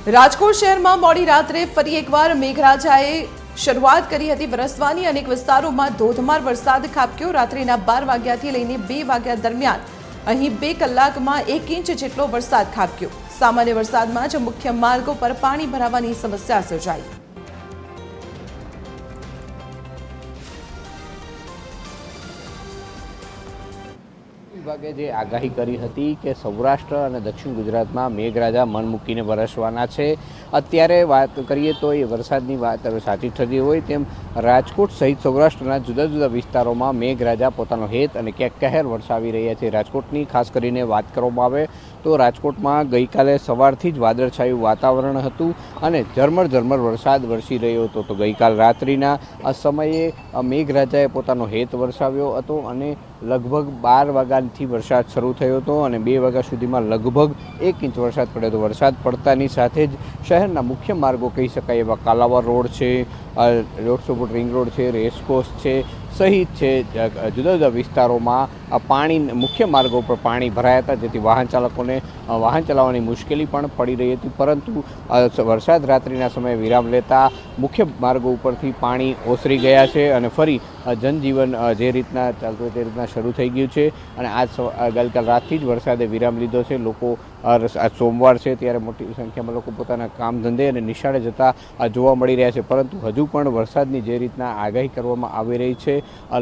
રાજકોટ શહેરમાં મોડી રાત્રે ફરી એકવાર મેઘરાજાએ શરૂઆત કરી હતી વરસવાની। અનેક વિસ્તારોમાં ધોધમાર વરસાદ ખાબક્યો। રાત્રિના 12 વાગ્યાથી લઈને 2 વાગ્યા દરમિયાન અહીં 2 કલાકમાં 1 ઇંચ જેટલો વરસાદ ખાબક્યો। સામાન્ય વરસાદમાં જ મુખ્ય માર્ગો પર પાણી ભરાવાની સમસ્યા સર્જાઈ। વિભાગે જે આગાહી કરી હતી કે સૌરાષ્ટ્ર અને દક્ષિણ ગુજરાતમાં મેઘરાજા મન મૂકીને વરસવાના છે। અત્યારે વાત કરીએ તો એ વરસાદની વાત હવે સાચી થતી હોય તેમ રાજકોટ સહિત સૌરાષ્ટ્રના જુદા જુદા વિસ્તારોમાં મેઘરાજા પોતાનો હેત અને ક્યાંક કહેર વરસાવી રહ્યા છે। રાજકોટની ખાસ કરીને વાત કરવામાં આવે તો રાજકોટમાં ગઈકાલે સવારથી જ વાદળછાયું વાતાવરણ હતું અને ઝરમર ઝરમર વરસાદ વરસી રહ્યો હતો। તો ગઈકાલ રાત્રિના સમયે મેઘરાજાએ પોતાનો હેત વરસાવ્યો હતો અને લગભગ 12 વાગ્યાથી વરસાદ શરૂ થયો હતો અને 2 વાગ્યા સુધીમાં લગભગ 1 ઇંચ વરસાદ પડ્યો હતો। વરસાદ પડતાની સાથે જ શહેરના મુખ્ય માર્ગો કહી શકાય એવા કાલાવડ રોડ છે, 150 ફૂટ રિંગ રોડ છે, રેસકોર્સ છે સહિત છે જુદા જુદા વિસ્તારોમાં પાણી મુખ્ય માર્ગો પર પાણી ભરાયા હતા, જેથી વાહન ચાલકોને વાહન ચલાવવાની મુશ્કેલી પણ પડી રહી હતી। પરંતુ વરસાદ રાત્રિના સમયે વિરામ લેતા મુખ્ય માર્ગો ઉપરથી પાણી ઓસરી ગયા છે અને ફરી જનજીવન જે રીતના ચાલતું હોય તે રીતના શરૂ થઈ ગયું છે। અને ગઈકાલ રાતથી જ વરસાદે વિરામ લીધો છે। લોકો આજ સોમવાર છે ત્યારે મોટી સંખ્યામાં લોકો પોતાના કામ ધંધે અને નિશાળે જતા જોવા મળી રહ્યા છે। પરંતુ હજુ પણ વરસાદની જે રીતના આગાહી કરવામાં આવી રહી છે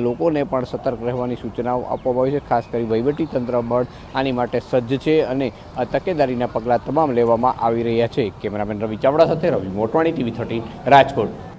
લોકોને પણ સતર્ક રહેવાની સૂચનાઓ આપવામાં આવી છે। ખાસ કરી વહીવટીતંત્ર પણ આની માટે સજ્જ છે અને તકેદારીના પગલાં તમામ લેવામાં આવી રહ્યા છે। કેમેરામેન રવિ ચાવડા સાથે રવિ મોટવાણી, TV 13 રાજકોટ।